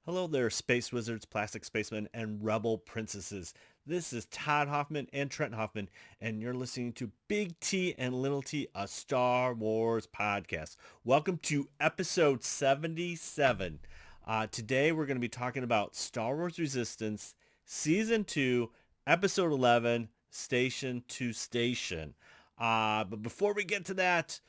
Hello there, space wizards, plastic spacemen, and rebel princesses. This is Todd Hoffman and Trent Hoffman, and you're listening to Big T and Little T, a Star Wars podcast. Welcome to episode 77. Today we're going to be talking about Star Wars Resistance, Season 2, Episode 11, Station to Station. But before we get to that,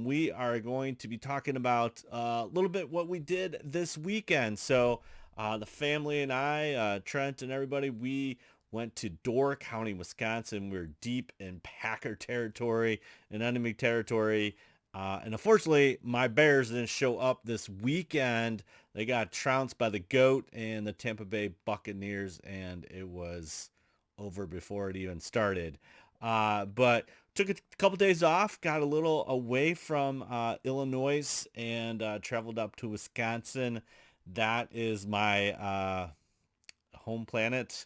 we are going to be talking about a little bit what we did this weekend. So the family and I, Trent and everybody, we went to Door County, Wisconsin. We're deep in Packer territory and enemy territory. And unfortunately, my Bears didn't show up this weekend. They got trounced by the GOAT and the Tampa Bay Buccaneers, and it was over before it even started. But took a couple days off, got a little away from Illinois, and traveled up to Wisconsin. That is my home planet.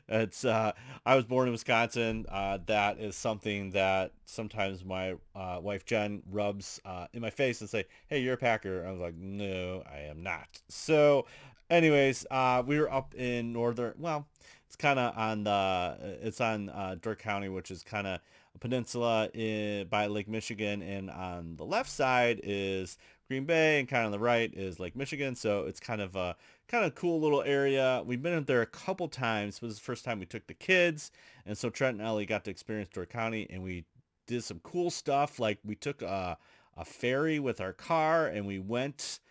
it's I was born in Wisconsin. That is something that sometimes my wife Jen rubs in my face and say, "Hey, you're a Packer." I was like, "No, I am not." So, anyways, we were up in northern. Well, it's kind of on the. It's on Door County, which is kind of a peninsula by Lake Michigan, and on the left side is Green Bay, and kind of on the right is Lake Michigan. So it's kind of cool little area. We've been up there a couple times. It was the first time we took the kids, and so Trent and Ellie got to experience Door County, and we did some cool stuff. Like we took a ferry with our car, and we went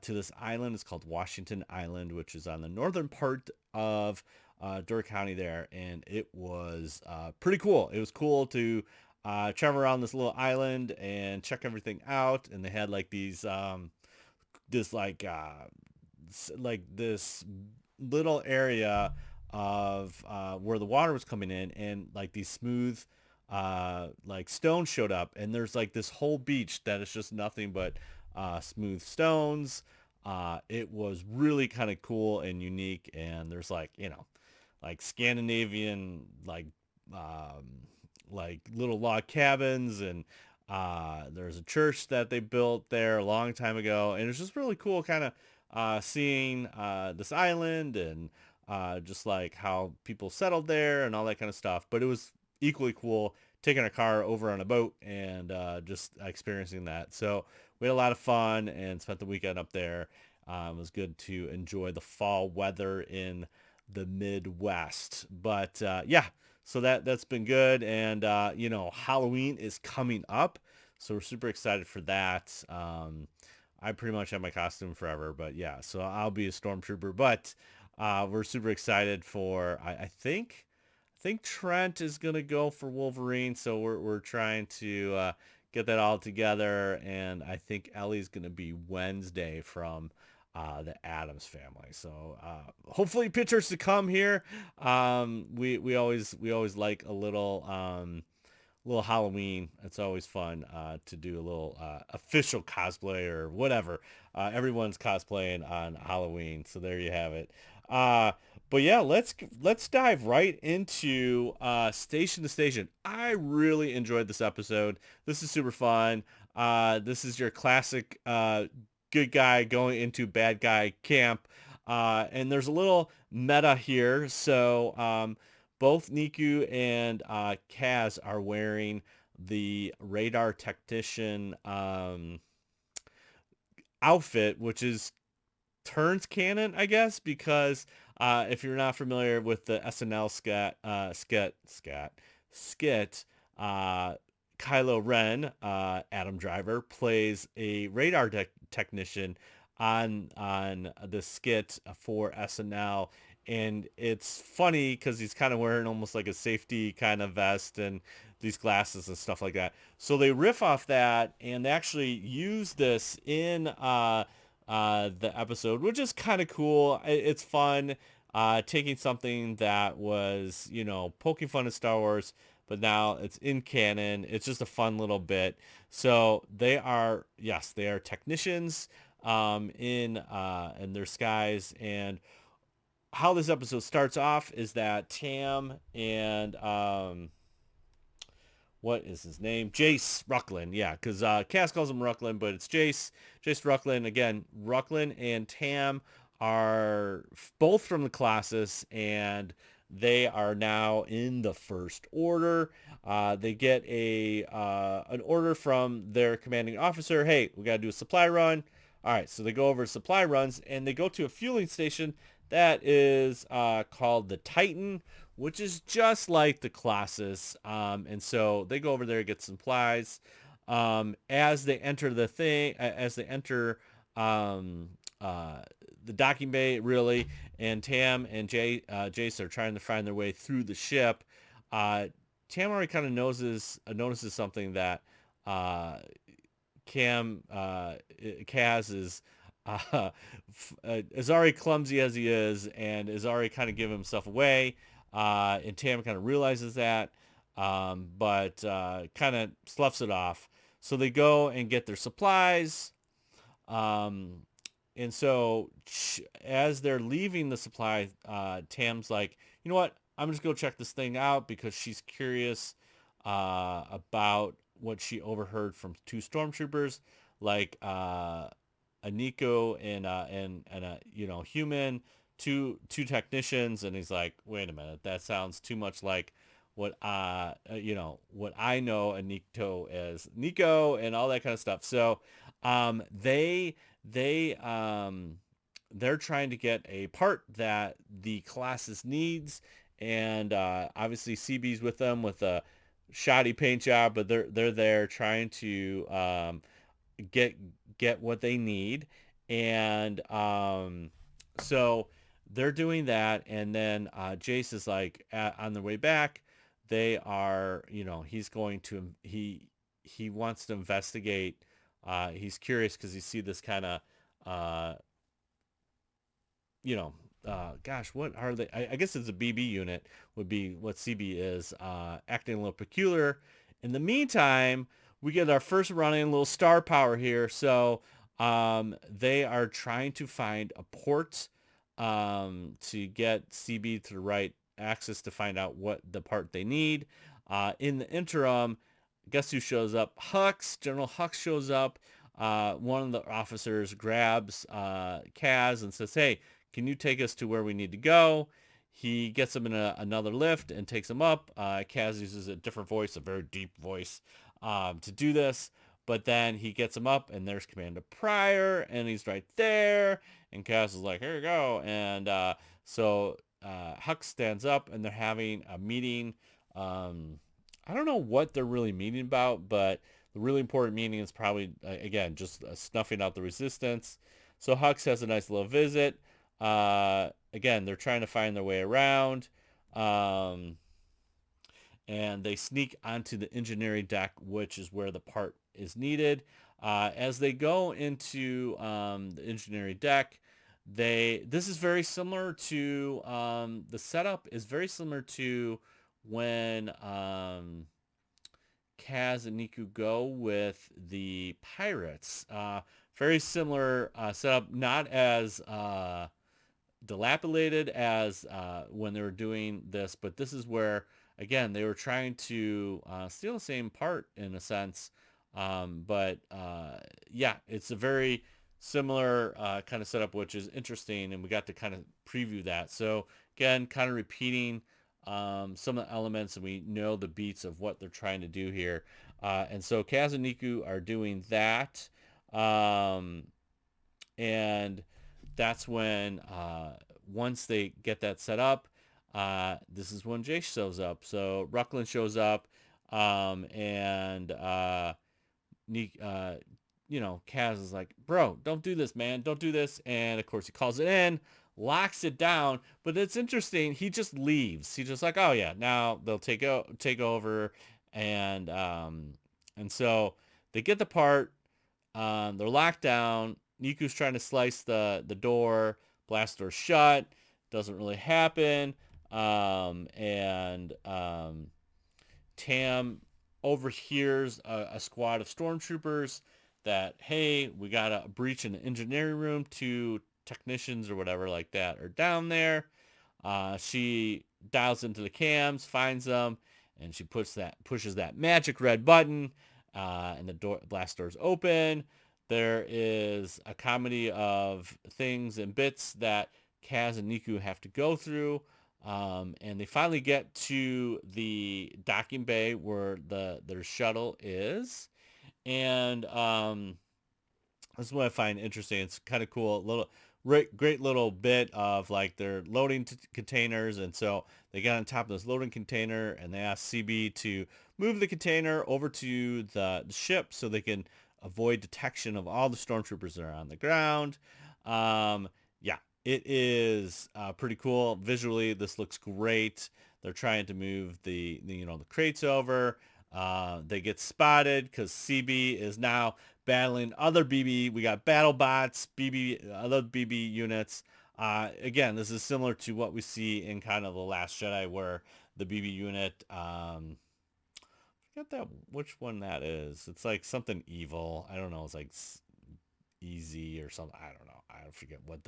to this island. It's called Washington Island, which is on the northern part of Door County there, and it was pretty cool. It was cool to travel around this little island and check everything out. And they had like these this like this little area of where the water was coming in, and like these smooth like stones showed up, and there's like this whole beach that is just nothing but smooth stones. It was really kind of cool and unique, and there's like Scandinavian like little log cabins, and there's a church that they built there a long time ago, and it's just really cool kind of seeing this island, and just like how people settled there and all that kind of stuff. But it was equally cool taking a car over on a boat and just experiencing that. So we had a lot of fun and spent the weekend up there. It was good to enjoy the fall weather in the Midwest. But yeah, so that's been good. And Halloween is coming up, so we're super excited for that. I pretty much have my costume forever, but yeah, so I'll be a stormtrooper. But we're super excited for. I think Trent is gonna go for Wolverine, so we're trying to get that all together, and I think Ellie's gonna be Wednesday from the Adams family. So hopefully pictures to come here. We always like a little Halloween. It's always fun to do a little official cosplay or whatever. Everyone's cosplaying on Halloween, so there you have it. Uh, but yeah, let's dive right into Station to Station. I really enjoyed this episode. This is super fun. This is your classic good guy going into bad guy camp. And there's a little meta here. So both Niku and Kaz are wearing the radar technician outfit, which is turns canon, I guess, because if you're not familiar with the SNL skit, uh, Kylo Ren, Adam Driver, plays a radar technician on the skit for SNL. And it's funny because he's kind of wearing almost like a safety kind of vest and these glasses and stuff like that. So they riff off that and they actually use this in the episode, which is kind of cool. It's fun taking something that was, poking fun at Star Wars, but now it's in canon. It's just a fun little bit. So yes, they are technicians in their skies. And how this episode starts off is that Tam and what is his name? Jace Rucklin. Yeah, because Cass calls him Rucklin, but it's Jace. Jace Rucklin. Again, Rucklin and Tam are both from the Colossus, and they are now in the First Order. They get an order from their commanding officer. Hey, we got to do a supply run. All right, so they go over supply runs, and they go to a fueling station that is called the Titan, which is just like the Colossus. And so they go over there, get supplies. As they enter as they enter um, uh, the docking bay, really, and Tam and Jace are trying to find their way through the ship. Uh, Tam already kind of notices something that uh, Kaz is is already clumsy as he is, and is already kind of giving himself away. And Tam kind of realizes that, but kind of sloughs it off. So they go and get their supplies. Um, and so as they're leaving the supply, Tam's like, you know what? I'm just go check this thing out because she's curious about what she overheard from two stormtroopers, like a Nico and a human, two technicians, and he's like, wait a minute, that sounds too much like what I know a Nico as Nico and all that kind of stuff. So um, they they they're trying to get a part that the Colossus needs, and obviously CB's with them with a shoddy paint job, but they're there trying to get get what they need, and so they're doing that, and then Jace is like on their way back. They are, he's going to he wants to investigate. He's curious because he see this kind of uh, you know, gosh, what are they? I guess it's a BB unit would be what CB is, acting a little peculiar. In the meantime, we get our first running little star power here. So they are trying to find a port to get CB to the right axis to find out what the part they need. In the interim, guess who shows up? Hux. General Hux shows up. One of the officers grabs Kaz and says, hey, can you take us to where we need to go? He gets him in another lift and takes him up. Kaz uses a different voice, a very deep voice, to do this. But then he gets him up, and there's Commander Pryor, and he's right there. And Kaz is like, here you go. And so Hux stands up, and they're having a meeting. I don't know what they're really meeting about, but the really important meeting is probably, again, just snuffing out the resistance. So Hux has a nice little visit. Again, they're trying to find their way around. And they sneak onto the engineering deck, which is where the part is needed. As they go into the engineering deck, this is very similar to the setup is very similar to when Kaz and Niku go with the pirates. Very similar setup, not as dilapidated as when they were doing this, but this is where, again, they were trying to steal the same part in a sense. But yeah, it's a very similar kind of setup, which is interesting, and we got to kind of preview that. So again, kind of repeating some of the elements, and we know the beats of what they're trying to do here. And so Kaz and Niku are doing that. And that's when once they get that set up, this is when Jay shows up. So Rucklin shows up, and Kaz is like, bro, don't do this, man. Don't do this. And of course he calls it in, locks it down. But it's interesting. He just leaves. He's just like, oh yeah, now they'll take over. And so they get the part. They're locked down. Niku's trying to slice the door. Blast door shut. Doesn't really happen. And Tam overhears a squad of stormtroopers that, hey, we got a breach in the engineering room. Two technicians or whatever like that are down there. She dials into the cams, finds them, and she pushes that magic red button, and the blast doors open. There is a comedy of things and bits that Kaz and Niku have to go through. And they finally get to the docking bay where their shuttle is. And this is what I find interesting. It's kind of cool, little great little bit of like they're loading containers, and so they got on top of this loading container, and they asked CB to move the container over to the ship so they can avoid detection of all the stormtroopers that are on the ground. Yeah, it is pretty cool visually. This looks great. They're trying to move the crates over. They get spotted because CB is now battling other BB. We got battle bots, BB, other BB units. Again, this is similar to what we see in kind of the Last Jedi, where the BB unit. Forget that which one that is. It's like something evil. I don't know. It's like easy or something. I don't know. I forget what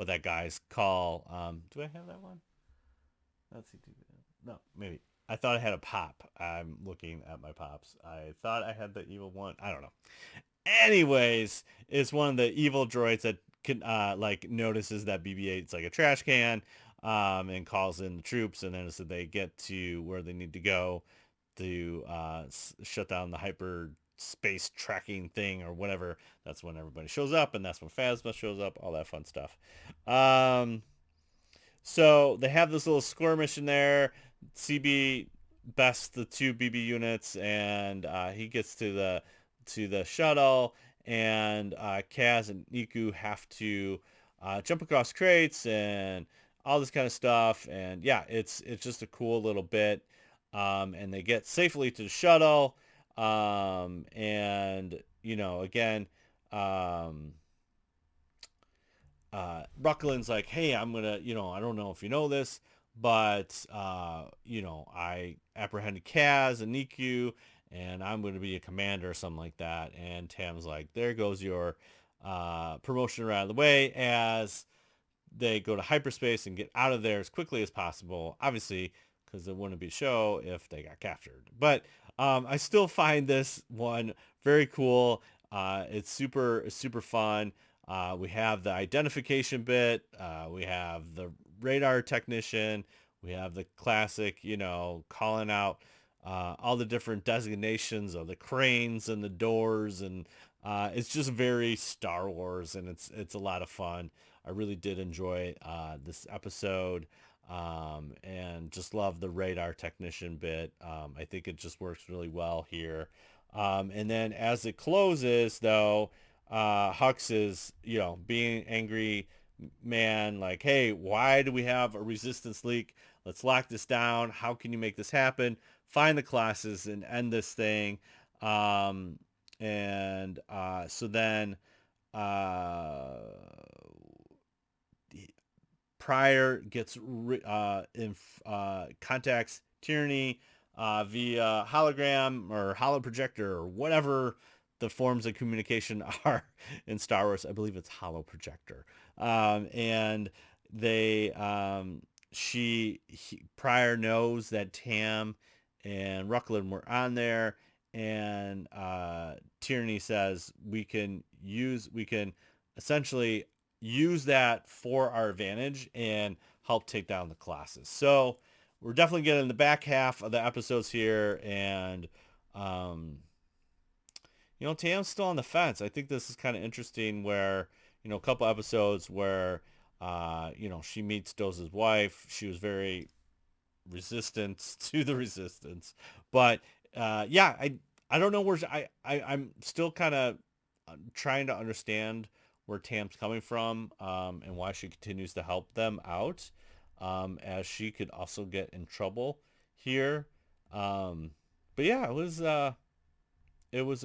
that guy's call. Do I have that one? Let's see. No, maybe. I thought I had a pop. I'm looking at my pops. I thought I had the evil one. I don't know. Anyways, it's one of the evil droids that can like notices that BB-8's like a trash can, and calls in the troops, and then so they get to where they need to go to shut down the hyper space tracking thing or whatever. That's when everybody shows up, and that's when Phasma shows up. All that fun stuff. Um, so they have this little skirmish in there. CB bests the two BB units, and he gets to the shuttle, and Kaz and Niku have to jump across crates and all this kind of stuff. And yeah, it's just a cool little bit. And they get safely to the shuttle. And again, um, Rucklin's like, hey, I'm gonna, I don't know if you know this, but I apprehended Kaz and Niku, and I'm gonna be a commander or something like that. And Tam's like, there goes your promotion right out of the way, as they go to hyperspace and get out of there as quickly as possible. Obviously, because it wouldn't be a show if they got captured. But I still find this one very cool. It's super fun. We have the identification bit. We have the radar technician. We have the classic, calling out all the different designations of the cranes and the doors, and it's just very Star Wars, and it's a lot of fun. I really did enjoy this episode, and just love the radar technician bit. I think it just works really well here. And then as it closes, though, Hux is, being angry man, like, hey, why do we have a resistance leak? Let's lock this down. How can you make this happen? Find the classes and end this thing. Um, and so then uh, Pryor gets contacts Tyranny via hologram or holoprojector or whatever the forms of communication are in Star Wars. I believe it's holoprojector. And they Pryor knows that Tam and Rucklin were on there, and Tyranny says we can essentially use that for our advantage and help take down the classes. So we're definitely getting the back half of the episodes here, and um, Tam's still on the fence. I think this is kind of interesting, where a couple episodes where she meets Doza's wife. She was very resistant to the resistance, but yeah, I don't know where I'm still kind of trying to understand where Tam's coming from, and why she continues to help them out, as she could also get in trouble here. Um, but yeah, it was a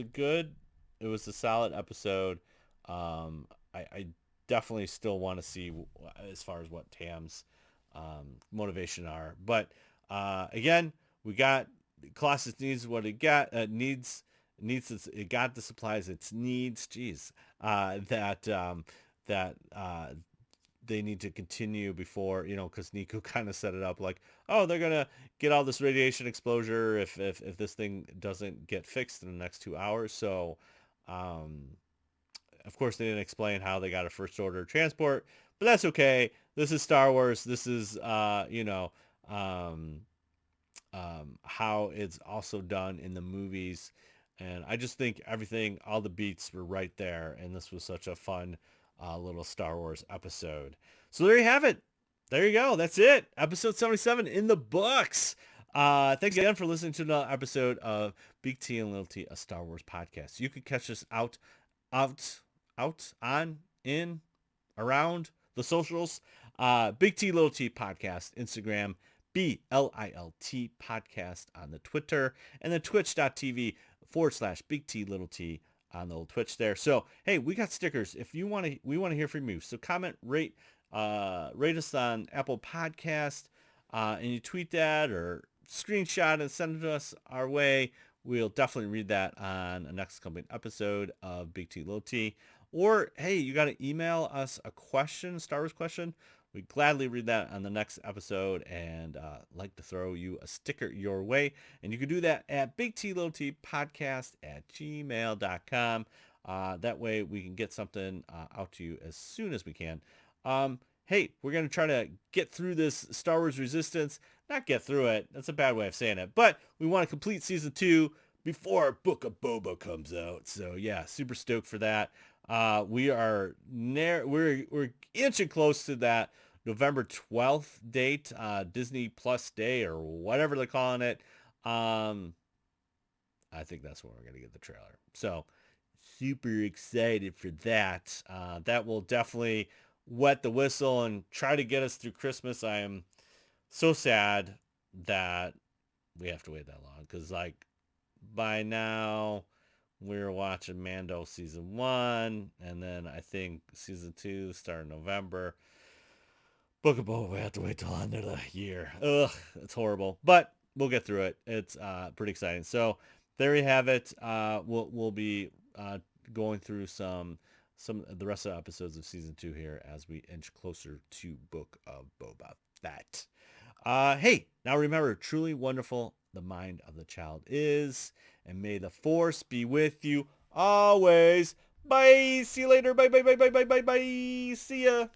good, it was a solid episode. I definitely still want to see as far as what Tam's motivation are, but again, we got Colossus needs what it got it got the supplies it needs. Jeez, that they need to continue before, because Nico kind of set it up like, oh, they're gonna get all this radiation exposure if this thing doesn't get fixed in the next 2 hours. So, um, Of course, they didn't explain how they got a first order transport, but that's okay. This is Star Wars. This is, um, how it's also done in the movies. And I just think everything, all the beats were right there. And this was such a fun little Star Wars episode. So there you have it. There you go. That's it. Episode 77 in the books. Thanks again for listening to another episode of Big T and Little T, a Star Wars podcast. You can catch us out, on, in, around the socials. Big T, Little T podcast, Instagram, BLILT podcast on the Twitter, and then twitch.tv/Big T Little T on the old Twitch there. So, hey, we got stickers. If you want to, we want to hear from you. So comment, rate us on Apple Podcast, and you tweet that or screenshot and send it to us our way. We'll definitely read that on a next coming episode of Big T Little T. Or, hey, you got to email us a question, Star Wars question. We gladly read that on the next episode and like to throw you a sticker your way. And you can do that at bigtlittlepodcast@gmail.com. That way we can get something out to you as soon as we can. Hey, we're going to try to get through this Star Wars Resistance. Not get through it. That's a bad way of saying it. But we want to complete season 2 before Book of Boba comes out. So yeah, super stoked for that. We're inching close to that November 12th date, Disney Plus Day or whatever they're calling it. I think that's when we're going to get the trailer. So super excited for that. That will definitely wet the whistle and try to get us through Christmas. I am so sad that we have to wait that long because like by now we're watching Mando season 1 and then I think season 2 starting November. Book of Boba, we have to wait till end of the year. Ugh, it's horrible, but we'll get through it. It's pretty exciting. So there you have it. We'll be going through some of the rest of the episodes of season 2 here as we inch closer to Book of Boba Fett. Hey, now remember, truly wonderful the mind of the child is, and may the force be with you always. Bye. See you later. Bye. See ya.